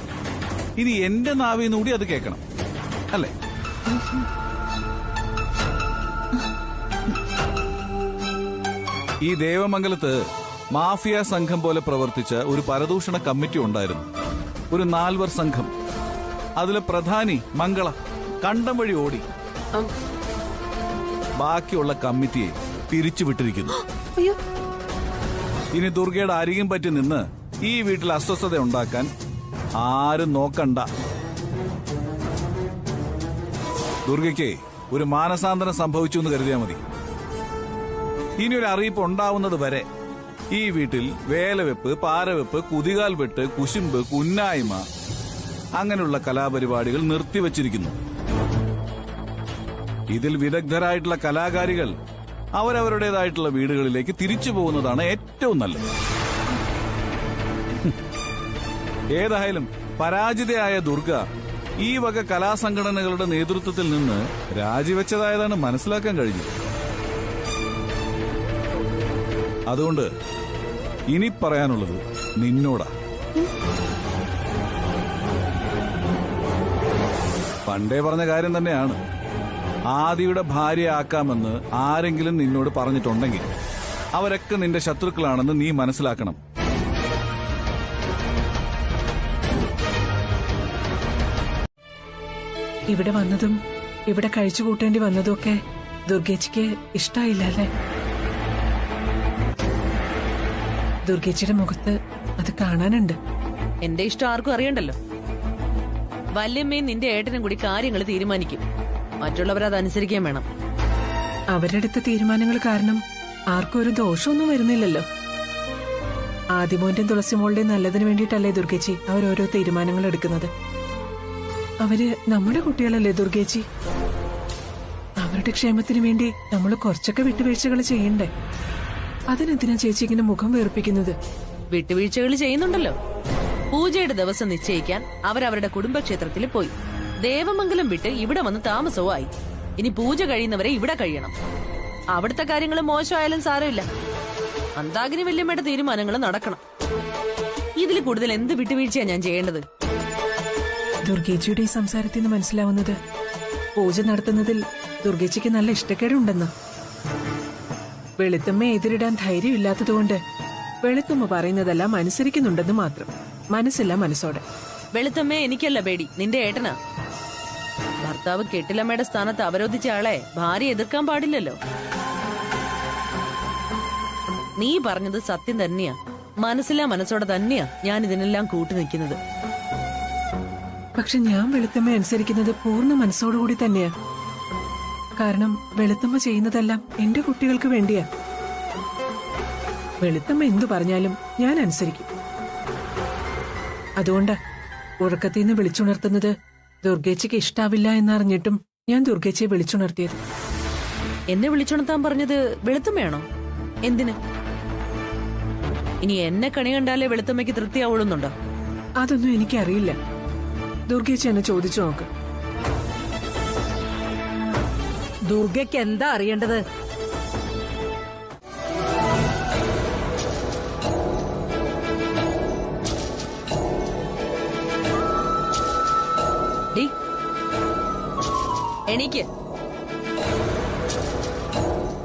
ഇനി എന്റെ നാവിന്ന് കൂടി അത് കേൾക്കണം, അല്ലേ? ഈ ദേവമംഗലത്ത് മാഫിയ സംഘം പോലെ പ്രവർത്തിച്ച ഒരു പരദൂഷണ കമ്മിറ്റി ഉണ്ടായിരുന്നു. ഒരു 4 സംഘം. അതിലെ പ്രധാനി മംഗള കണ്ടം വഴി ഓടി. ബാക്കിയുള്ള കമ്മിറ്റിയെ പിരിച്ചുവിട്ടിരിക്കുന്നു. ഇനി ദുർഗയുടെ അരികും പറ്റി നിന്ന് ഈ വീട്ടിൽ അസ്വസ്ഥത ഉണ്ടാക്കാൻ ആരും നോക്കണ്ട. ദുർഗയ്ക്ക് ഒരു മാനസാന്തരം സംഭവിച്ചു എന്ന് കരുതിയാൽ മതി. ഇനിയൊരു അറിയിപ്പ് ഉണ്ടാവുന്നത് വരെ ഈ വീട്ടിൽ വേലവെപ്പ്, പാരവെപ്പ്, കുതികാൽ വെട്ട്, കുശുമ്പ്, കുന്നായ്മ അങ്ങനെയുള്ള കലാപരിപാടികൾ നിർത്തിവച്ചിരിക്കുന്നു. ഇതിൽ വിദഗ്ധരായിട്ടുള്ള കലാകാരികൾ അവരവരുടേതായിട്ടുള്ള വീടുകളിലേക്ക് തിരിച്ചു പോകുന്നതാണ് ഏറ്റവും നല്ലത്. ഏതായാലും പരാജിതയായ ദുർഗ ഈ വക കലാസംഘടനകളുടെ നേതൃത്വത്തിൽ നിന്ന് രാജിവെച്ചതായതാണ് മനസ്സിലാക്കാൻ കഴിഞ്ഞത്. അതുകൊണ്ട് ഇനി പറയാനുള്ളത് നിന്നോടാ. പണ്ടേ പറഞ്ഞ കാര്യം തന്നെയാണ്. ആദിയുടെ ഭാര്യയാക്കാമെന്ന് ആരെങ്കിലും നിന്നോട് പറഞ്ഞിട്ടുണ്ടെങ്കിൽ അവരൊക്കെ നിന്റെ ശത്രുക്കളാണെന്ന് നീ മനസ്സിലാക്കണം. ഇവിടെ വന്നതും ഇവിടെ കഴിച്ചു കൂട്ടേണ്ടി വന്നതും ഒക്കെ ദുർഗേച്ചിക്ക് ഇഷ്ടായില്ല അല്ലേ? ദുർഗേച്ചിയുടെ മുഖത്ത് അത് കാണാനുണ്ട്. എന്റെ ഇഷ്ടം ആർക്കും അറിയണ്ടല്ലോ. വല്യമ്മയും നിന്റെ ഏട്ടനും കൂടി കാര്യങ്ങൾ തീരുമാനിക്കും. മറ്റുള്ളവരത് അനുസരിക്കാൻ വേണം. അവരുടെ അടുത്ത തീരുമാനങ്ങൾ കാരണം ആർക്കും ഒരു ദോഷമൊന്നും വരുന്നില്ലല്ലോ. ആദിമോന്റെയും തുളസിമോളുടെയും നല്ലതിന് വേണ്ടിയിട്ടല്ലേ ദുർഗേച്ചി അവരോരോ തീരുമാനങ്ങൾ എടുക്കുന്നത്. അവര് നമ്മുടെ കുട്ടികളല്ലേ ദുർഗേച്ചി. അവരുടെ ക്ഷേമത്തിന് വേണ്ടി നമ്മൾ കുറച്ചൊക്കെ വിട്ടുവീഴ്ചകൾ ചെയ്യണ്ടേ? അതിനെന്തിനാ ചേച്ചി ഇങ്ങനെ മുഖം വീർപ്പിക്കുന്നത്? വിട്ടുവീഴ്ചകൾ ചെയ്യുന്നുണ്ടല്ലോ. പൂജയുടെ ദിവസം നിശ്ചയിക്കാൻ അവരവരുടെ കുടുംബക്ഷേത്രത്തിൽ പോയി. ദേവമംഗലം വിട്ട് ഇവിടെ വന്ന് താമസവുമായി. ഇനി പൂജ കഴിയുന്നവരെ ഇവിടെ കഴിയണം. അവിടുത്തെ കാര്യങ്ങൾ മോശമായാലും സാരമില്ല. മന്ദാകിനി വല്യമ്മയുടെ തീരുമാനങ്ങൾ നടക്കണം. ഇതിൽ കൂടുതൽ എന്ത് വിട്ടുവീഴ്ചയാ ഞാൻ ചെയ്യേണ്ടത്? ദുർഗേച്ചിയുടെ ഈ സംസാരത്തിൽ നിന്ന് മനസ്സിലാവുന്നത് പൂജ നടത്തുന്നതിൽ ദുർഗേച്ചിക്ക് നല്ല ഇഷ്ടക്കേടുണ്ടെന്ന്. വെളുത്തമ്മയെ എതിരിടാൻ ധൈര്യമില്ലാത്തതുകൊണ്ട് വെളുത്തമ്മ പറയുന്നതെല്ലാം അനുസരിക്കുന്നുണ്ടെന്ന് മാത്രം. മനസ്സില്ല മനസ്സോടെ. വെളുത്തമ്മയെ എനിക്കല്ല പേടി, നിന്റെ ഏട്ടനാ. ഭർത്താവ് കെട്ടിലമ്മയുടെ സ്ഥാനത്ത് അവരോധിച്ച ആളെ ഭാര്യ എതിർക്കാൻ പാടില്ലല്ലോ. നീ പറഞ്ഞത് സത്യം തന്നെയാ. മനസ്സില്ല മനസ്സോടെ തന്നെയാ ഞാൻ ഇതിനെല്ലാം കൂട്ടു നിൽക്കുന്നത്. പക്ഷെ ഞാൻ വെളുത്തമ്മ അനുസരിക്കുന്നത് പൂർണ്ണ മനസ്സോടുകൂടി തന്നെയാ. കാരണം വെളുത്തമ്മ ചെയ്യുന്നതെല്ലാം എന്റെ കുട്ടികൾക്ക് വേണ്ടിയാ. വെളുത്തമ്മ എന്തു പറഞ്ഞാലും ഞാൻ അനുസരിക്കും. അതുകൊണ്ടാ ഉറക്കത്തിൽ നിന്ന് വിളിച്ചുണർത്തുന്നത് ദുർഗേച്ചിക്ക് ഇഷ്ടാവില്ല എന്നറിഞ്ഞിട്ടും ഞാൻ ദുർഗേച്ചിയെ വിളിച്ചുണർത്തിയത്. എന്നെ വിളിച്ചുണർത്താൻ പറഞ്ഞത് വെളുത്തമ്മയാണോ? എന്തിന്? ഇനി എന്നെ കണി കണ്ടാലേ വെളുത്തമ്മയ്ക്ക് തൃപ്തിയാവുള്ളുന്നുണ്ടോ? അതൊന്നും എനിക്കറിയില്ല. ദുർഗേച്ചി എന്നെ ചോദിച്ചു നോക്ക്. ദുർഗയ്ക്ക് എന്താ അറിയേണ്ടത്? എണീക്ക്,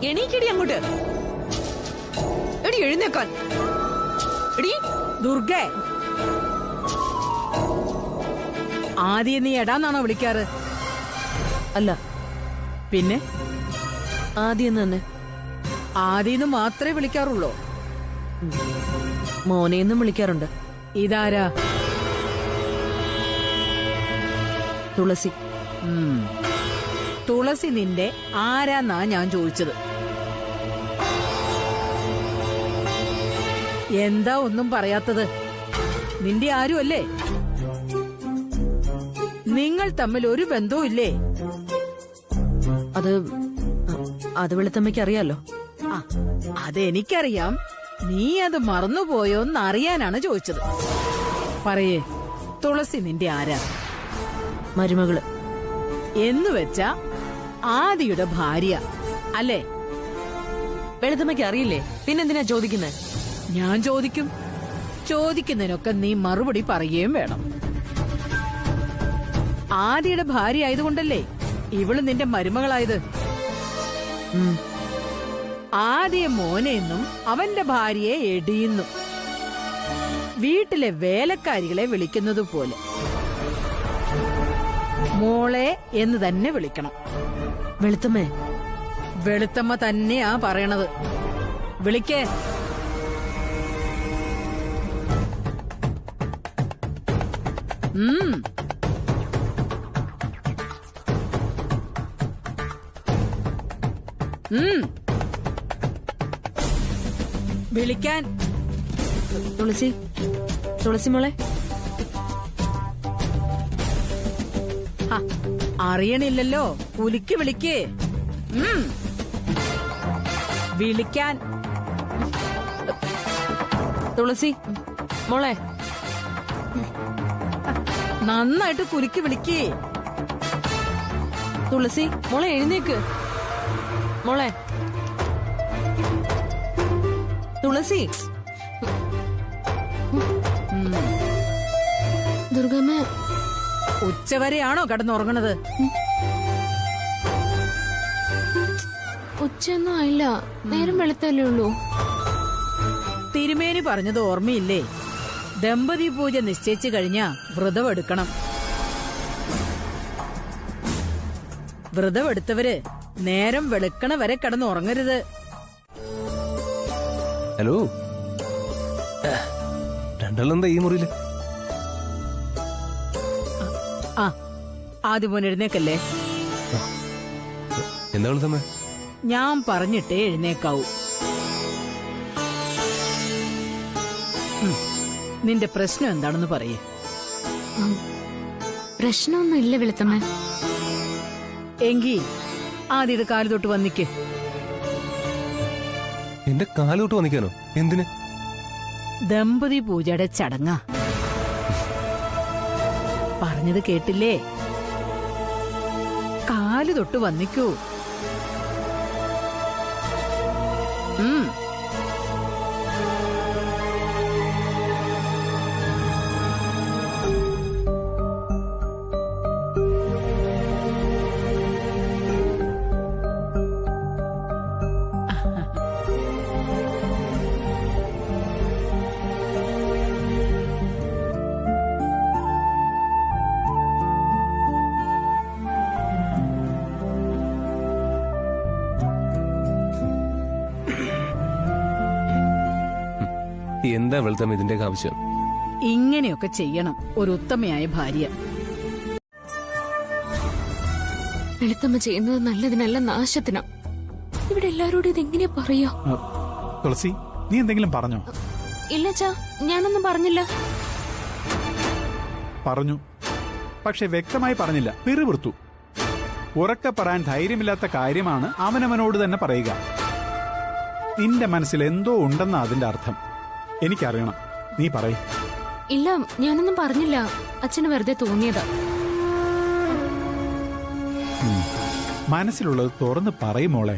എണീക്കടി അങ്ങോട്ട്. എടി എഴുന്നേക്കാൻ. എടി ദുർഗേ, ആദ്യം നീ എടാന്നാണോ വിളിക്കാറ്? അല്ല, പിന്നെ ആദ്യം തന്നെ. ആദ്യം മാത്രമേ വിളിക്കാറുള്ളൂ? മോനെന്നും വിളിക്കാറുണ്ട്. ഇതാരാ? തുളസി. തുളസി നിന്റെ ആരാന്നാ ഞാൻ ചോദിച്ചത്. എന്താ ഒന്നും പറയാത്തത്? നിന്റെ ആരുമല്ലേ? നിങ്ങൾ തമ്മിൽ ഒരു ബന്ധവും ഇല്ലേ? അത് വെളുത്തമ്മയ്ക്ക് അറിയാലോ. അതെനിക്കറിയാം. നീ അത് മറന്നുപോയോന്ന് അറിയാനാണ് ചോദിച്ചത്. പറയേ, തുളസി നിന്റെ ആരാ? മരുമകള്. എന്നുവെച്ചാ ആദിയുടെ ഭാര്യ അല്ലേ? വെളുത്തമ്മയ്ക്ക് അറിയില്ലേ? പിന്നെന്തിനാ ചോദിക്കുന്നേ? ഞാൻ ചോദിക്കും. ചോദിക്കുന്നതിനൊക്കെ നീ മറുപടി പറയുകയും വേണം. ആദിയുടെ ഭാര്യ ആയതുകൊണ്ടല്ലേ ഇവള് നിന്റെ മരുമകളായത്? ആദ്യ മോനെന്നും അവന്റെ ഭാര്യയെ എടിയുന്നു. വീട്ടിലെ വേലക്കാരികളെ വിളിക്കുന്നത് പോലെ മോളെ എന്ന് തന്നെ വിളിക്കണം. വെളുത്തമ്മേ? വെളുത്തമ്മ തന്നെയാ പറയണത്. വിളിക്കേ. വിളിക്കാൻ. തുളസി, തുളസി മോളെ. അറിയണില്ലല്ലോ, കുലിക്ക് വിളിക്കേ. വിളിക്കാൻ. തുളസി മോളെ. നന്നായിട്ട് കുലിക്ക് വിളിക്കേ. തുളസി മോളെ എഴുന്നേക്ക്. മോളെ തുളസി. ദുർഗമ്മ ഉച്ചവരെയാണോ കിടന്നുറങ്ങണത്? ഉച്ചയൊന്നും ആയില്ല, നേരം വെളുത്തല്ലേ ഉള്ളൂ. തിരുമേനി പറഞ്ഞത് ഓർമ്മയില്ലേ? ദമ്പതി പൂജ നിശ്ചയിച്ചു കഴിഞ്ഞാ വ്രതം എടുക്കണം. വ്രതമെടുത്തവര് നേരം വെളുക്കണ വരെ കിടന്ന് ഉറങ്ങരുത്. ഹലോ, രണ്ടാളെന്താ ഈ മുറിയില്? ആ ആദ്യം മോൻ എഴുന്നേക്കല്ലേ. എന്താ വിളിച്ചമ്മേ? ഞാൻ പറഞ്ഞിട്ടേ എഴുന്നേക്കാവൂ. നിന്റെ പ്രശ്നം എന്താണെന്ന് പറയേ. പ്രശ്നമൊന്നും ഇല്ല വെളുത്തമ്മ. എങ്കി ആദ്യയുടെ കാല് തൊട്ട് വന്നിക്ക്. എന്റെ കാലോട്ട് വന്നിക്കാനോ? എന്തിന്? ദമ്പതി പൂജയുടെ ചടങ്ങാ. പറഞ്ഞത് കേട്ടില്ലേ? കാല് തൊട്ട് വന്നിക്കൂ. എന്താ വെളുത്തമ്മ ഇതിന്റെ ആവശ്യം? ഇങ്ങനെയൊക്കെ ചെയ്യണം ഒരു ഉത്തമയായ ഭാര്യ. വെളുത്തമ്മ ചെയ്യുന്നത് നല്ലതിനല്ല, നാശത്തിനാ. ഇവിടെ എല്ലാരോടും ഇതെങ്ങനെയാ പറയാ? തുളസി, നീ എന്തെങ്കിലും പറഞ്ഞോ? ഇല്ലച്ചാ, ഞാനൊന്നും പറഞ്ഞില്ല. പറഞ്ഞു, പക്ഷെ വ്യക്തമായി പറഞ്ഞില്ല. പിറുപിറുത്തു. ഉറക്കെ പറയാൻ ധൈര്യമില്ലാത്ത കാര്യമാണ് അവനവനോട് തന്നെ പറയുക. നിന്റെ മനസ്സിൽ എന്തോ ഉണ്ടെന്ന അതിന്റെ അർത്ഥം. എനിക്കറിയണം. നീ പറയ്. ഇല്ല, ഞാനൊന്നും പറഞ്ഞില്ല. അച്ഛന് വെറുതെ തോന്നിയതാ. മനസ്സിലുള്ളത് തുറന്ന് പറയും മോളെ.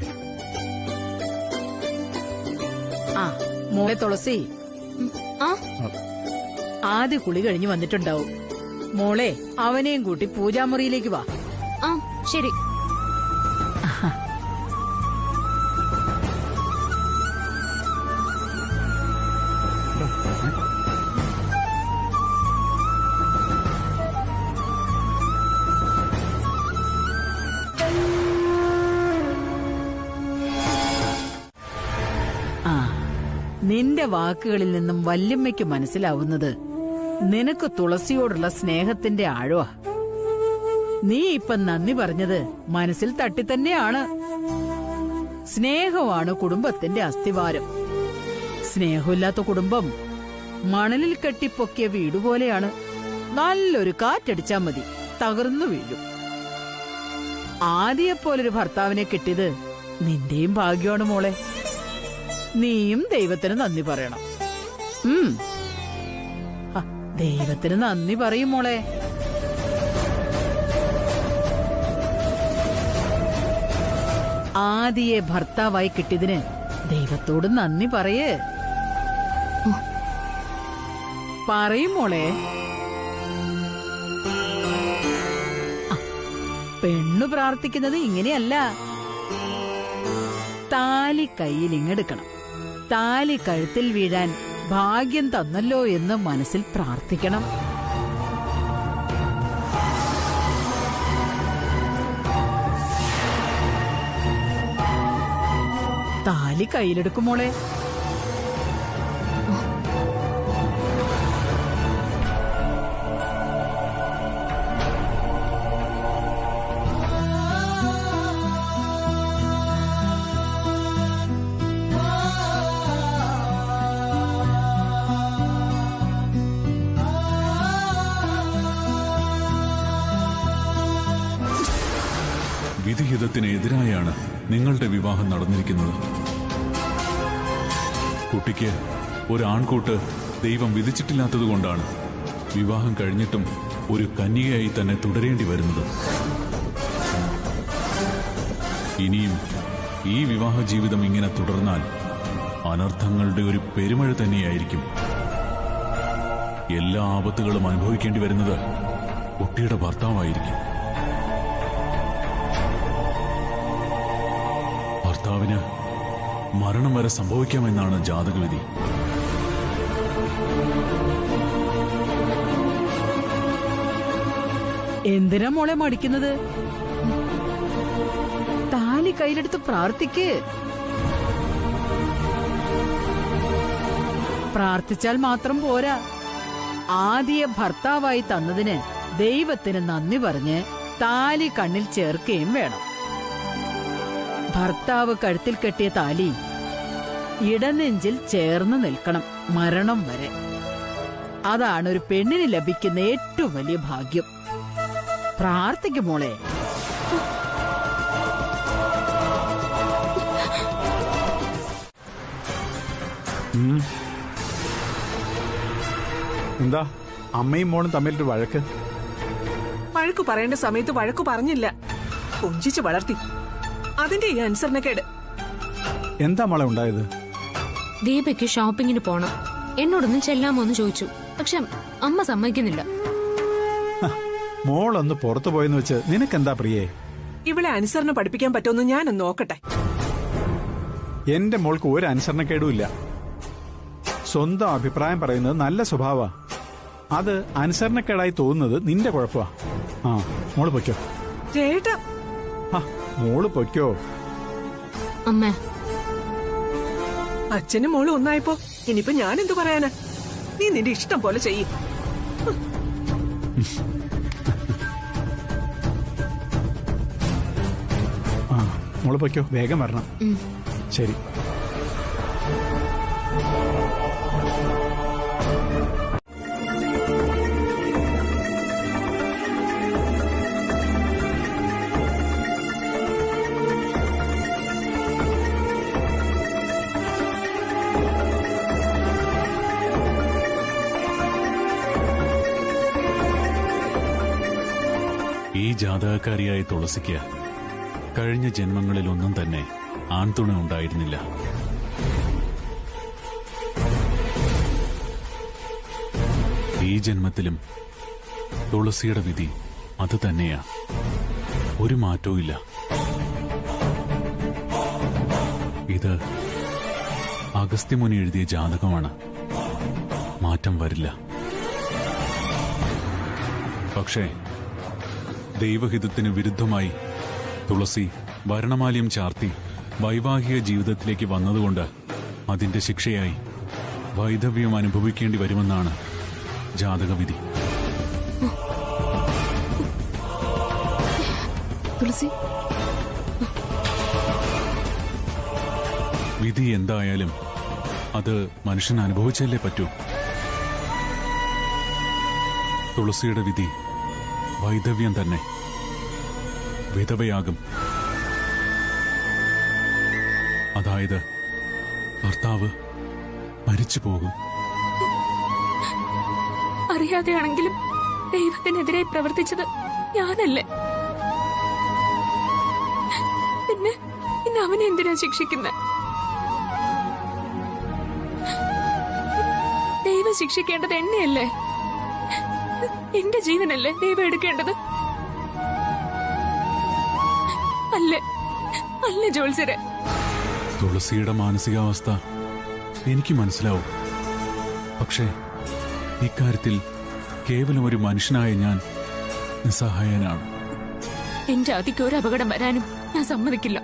ആ മോളെ തുളസി, ആദ്യ കുളി കഴിഞ്ഞ് വന്നിട്ടുണ്ടാവും. മോളെ അവനെയും കൂട്ടി പൂജാമുറിയിലേക്ക് വാ. ആ ശരി. നിന്റെ വാക്കുകളിൽ നിന്നും വല്യമ്മയ്ക്ക് മനസ്സിലാവുന്നത് നിനക്ക് തുളസിയോടുള്ള സ്നേഹത്തിന്റെ ആഴമാ. നീ ഇപ്പൊ നന്ദി പറഞ്ഞത് മനസ്സിൽ തട്ടിത്തന്നെയാണ്. സ്നേഹമാണ് കുടുംബത്തിന്റെ അസ്ഥിവാരം. സ്നേഹമില്ലാത്ത കുടുംബം മണലിൽ കെട്ടിപ്പൊക്കിയ വീടുപോലെയാണ്. നല്ലൊരു കാറ്റടിച്ചാ മതി, തകർന്നു വീഴും. ആദ്യയെപ്പോലൊരു ഭർത്താവിനെ കിട്ടിയത് നിന്റെയും ഭാഗ്യമാണ് മോളെ. നീയും ദൈവത്തിന് നന്ദി പറയണം. ദൈവത്തിന് നന്ദി പറയും മോളെ. ആദിയെ ഭർത്താവായി കിട്ടിയതിന് ദൈവത്തോട് നന്ദി പറയേ. പറയും മോളെ. പെണ്ണു പ്രാർത്ഥിക്കുന്നത് ഇങ്ങനെയല്ല. താലി കയ്യിൽ ഇങ്ങെടുക്കണം. താലി കഴുത്തിൽ വീഴാൻ ഭാഗ്യം തന്നല്ലോ എന്ന് മനസ്സിൽ പ്രാർത്ഥിക്കണം. താലി കയ്യിലെടുക്കും മോളെ. വിധിഹിതത്തിന് എതിരായാണ് നിങ്ങളുടെ വിവാഹം നടന്നിരിക്കുന്നത്. കുട്ടിക്ക് ഒരു ആൺകൂട്ട് ദൈവം വിധിച്ചിട്ടില്ലാത്തതുകൊണ്ടാണ് വിവാഹം കഴിഞ്ഞിട്ടും ഒരു കന്യകയായി തന്നെ തുടരേണ്ടി വരുന്നത്. ഇനിയും ഈ വിവാഹ ജീവിതം ഇങ്ങനെ തുടർന്നാൽ അനർത്ഥങ്ങളുടെ ഒരു പെരുമഴ തന്നെയായിരിക്കും. എല്ലാ ആപത്തുകളും അനുഭവിക്കേണ്ടി വരുന്നത് കുട്ടിയുടെ ഭർത്താവായിരിക്കും. ഭർത്താവിന് മരണം വരെ സംഭവിക്കാമെന്നാണ് ജാതകവിധി. എന്തിനാ മോളെ മടിക്കുന്നത്? താലി കയ്യിലെടുത്ത് പ്രാർത്ഥിക്ക്. പ്രാർത്ഥിച്ചാൽ മാത്രം പോരാ, ആദ്യ ഭർത്താവായി തന്നതിന് ദൈവത്തിന് നന്ദി പറഞ്ഞ് താലി കണ്ണിൽ ചേർക്കുകയും വേണം. ഭർത്താവ് കഴുത്തിൽ കെട്ടിയ താലി ഇടനെഞ്ചിൽ ചേർന്ന് നിൽക്കണം മരണം വരെ. അതാണ് ഒരു പെണ്ണിന് ലഭിക്കുന്ന ഏറ്റവും വലിയ ഭാഗ്യം. പ്രാർത്ഥിക്കും മോളെ. എന്താ അമ്മയും മോളും തമ്മിലൊരു വഴക്ക്? വഴക്കു പറയേണ്ട സമയത്ത് വഴക്കു പറഞ്ഞില്ല, കൊഞ്ചിച്ച് വളർത്തി. അതിന്റെ ഈ അനുസരണക്കേട്. എന്താ മോളെ ഉണ്ടായത്? ദീപയ്ക്ക് ഷോപ്പിങ്ങിന് പോണം, എന്നോടൊന്നും ചെല്ലാമോ എന്ന് ചോദിച്ചു. പക്ഷെ അമ്മ സമ്മതിക്കുന്നില്ല. മോളൊന്ന് പുറത്തു പോയെന്ന് വെച്ച് നിനക്കെന്താ പ്രിയേ? ഇവളെ അനുസരണ പഠിപ്പിക്കാൻ പറ്റുമെന്ന് ഞാനൊന്ന് നോക്കട്ടെ. എന്റെ മോൾക്ക് ഒരു അനുസരണക്കേടുമില്ല. സ്വന്തം അഭിപ്രായം പറയുന്നത് നല്ല സ്വഭാവ. അത് അനുസരണക്കേടായി തോന്നുന്നത് നിന്റെ കുഴപ്പമാ. ആ, മോള് പൊയ്ക്കോ. ചേട്ടാ, മോള് പൊയ്ക്കോ. അമ്മ, അച്ഛനും മോളും ഒന്നായപ്പോ ഇനിയിപ്പോ ഞാൻ എന്തു പറയാനാ? നീ നിന്റെ ഇഷ്ടം പോലെ ചെയ്യും. മോള് പൊയ്ക്കോ, വേഗം വരണം. ശരി. ഈ ജാതകക്കാരിയായ തുളസിക്ക് കഴിഞ്ഞ ജന്മങ്ങളിലൊന്നും തന്നെ ആൺതുണ ഉണ്ടായിരുന്നില്ല. ഈ ജന്മത്തിലും തുളസിയുടെ വിധി അത് തന്നെയാ. ഒരു മാറ്റവും ഇല്ല. ഇത് അഗസ്ത്യമുനി എഴുതിയ ജാതകമാണ്. മാറ്റം വരില്ല. പക്ഷേ ദൈവഹിതത്തിന് വിരുദ്ധമായി തുളസി വരണമാല്യം ചാർത്തി വൈവാഹിക ജീവിതത്തിലേക്ക് വന്നതുകൊണ്ട് അതിന്റെ ശിക്ഷയായി വൈധവ്യം അനുഭവിക്കേണ്ടി വരുമെന്നാണ് ജാതകവിധി. തുളസി, വിധി എന്തായാലും അത് മനുഷ്യൻ അനുഭവിച്ചല്ലേ പറ്റൂ. തുളസിയുടെ വിധി വൈധവ്യം തന്നെ. വിധവയാകും. അതായത് ഭർത്താവ് മരിച്ചു പോകും. അറിയാതെയാണെങ്കിലും ദൈവത്തിനെതിരെ പ്രവർത്തിച്ചത് ഞാനല്ലേ? പിന്നെ അവനെ എന്തിനാ ശിക്ഷിക്കുന്നത്? ദൈവം ശിക്ഷിക്കേണ്ടത് എന്നെയല്ലേ? എന്റെ ജീവനല്ലേ ദൈവം എടുക്കേണ്ടത്? അല്ലേ അല്ലേ ജോത്സ്യരെ? തുളസിയുടെ മാനസികാവസ്ഥ എനിക്ക് മനസ്സിലാവും. പക്ഷേ ഇക്കാര്യത്തിൽ കേവലം ഒരു മനുഷ്യനായ ഞാൻ നിസ്സഹായനാണ്. എന്റെ ആദിക്ക് ഒരു അപകടം വരാനും ഞാൻ സമ്മതിക്കില്ല.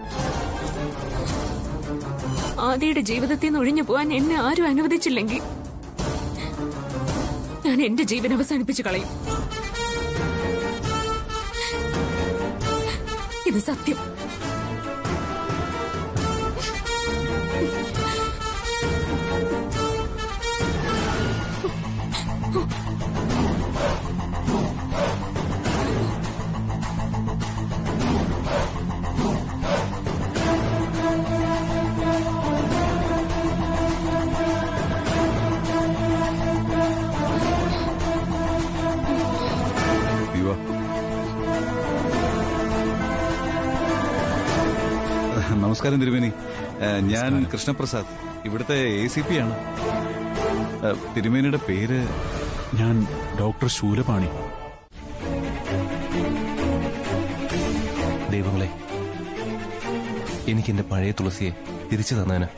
ആദിയുടെ ജീവിതത്തിൽ നിന്ന് ഒഴിഞ്ഞു പോകാൻ എന്നെ ആരും അനുവദിച്ചില്ലെങ്കിൽ ഞാൻ എന്റെ ജീവൻ അവസാനിപ്പിച്ചു കളയും. ഇത് സത്യം. നമസ്കാരം തിരുമേനി. ഞാൻ കൃഷ്ണപ്രസാദ്, ഇവിടുത്തെ ACP ആണ്. തിരുമേനിയുടെ പേര്? ഞാൻ ഡോക്ടർ ശൂലപാണി. ദൈവങ്ങളെ, എനിക്ക് എന്റെ പഴയ തുളസിയെ തിരിച്ചു തന്നാന്.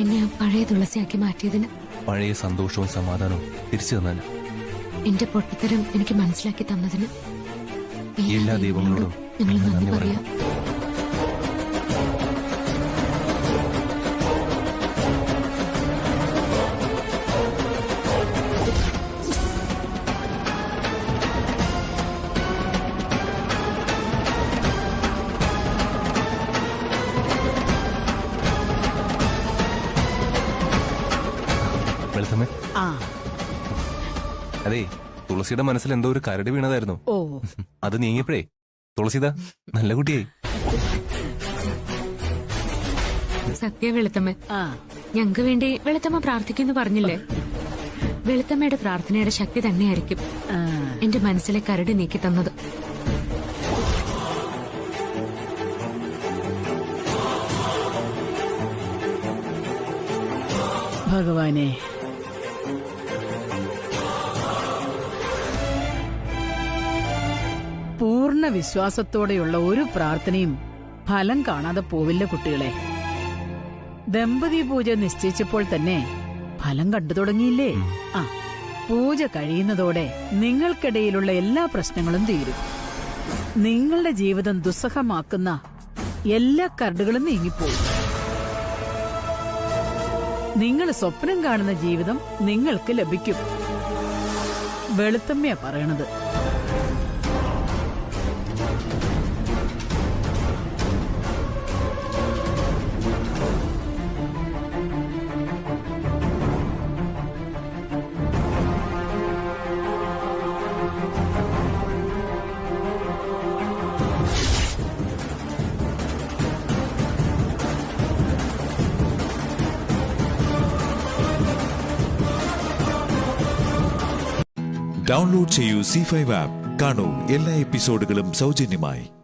എന്നെ ആ പഴയ തുളസിയാക്കി മാറ്റിയതിന്, പഴയ സന്തോഷവും സമാധാനവും തിരിച്ചു തന്നാന്, എന്റെ പൊട്ടത്തരം എനിക്ക് മനസ്സിലാക്കി തന്നതിന് എല്ലാ ദൈവങ്ങളോടും ഞങ്ങൾ നന്ദി പറയാം. തുളസിയുടെ മനസ്സിൽ എന്തോ ഒരു കരട് വീണതായിരുന്നു. ഓ, അത് നീങ്ങിയപ്പോഴേ തുളസിതാ നല്ല കുട്ടിയായി. സത്യ വെളുത്തമ്മ, ആ, ഞങ്ങക്ക് വേണ്ടി വെളുത്തമ്മ പ്രാർത്ഥിക്കുന്നു പറഞ്ഞില്ലേ? വെളുത്തമ്മയുടെ പ്രാർത്ഥനയുടെ ശക്തി തന്നെയായിരിക്കും എന്റെ മനസ്സിലെ കരട് നീക്കി തന്നത്. ഭഗവാനെ, പൂർണ്ണ വിശ്വാസത്തോടെയുള്ള ഒരു പ്രാർത്ഥനയും ഫലം കാണാതെ പോവില്ല കുട്ടികളെ. ദമ്പതി പൂജ നിശ്ചയിച്ചപ്പോൾ തന്നെ ഫലം കണ്ടു തുടങ്ങിയില്ലേ? ആ, പൂജ കഴിയുന്നതോടെ നിങ്ങൾക്കിടയിലുള്ള എല്ലാ പ്രശ്നങ്ങളും തീരും. നിങ്ങളുടെ ജീവിതം ദുസ്സഹമാക്കുന്ന എല്ലാ കരടുകളും നീങ്ങിപ്പോയി. നിങ്ങൾ സ്വപ്നം കാണുന്ന ജീവിതം നിങ്ങൾക്ക് ലഭിക്കും. വെളുത്തമ്മയാ പറയണത്. ഡൗൺലോഡ് ചെയ്യൂ C5 ആപ്പ്. കാണൂ എല്ലാ എപ്പിസോഡുകളും സൗജന്യമായി.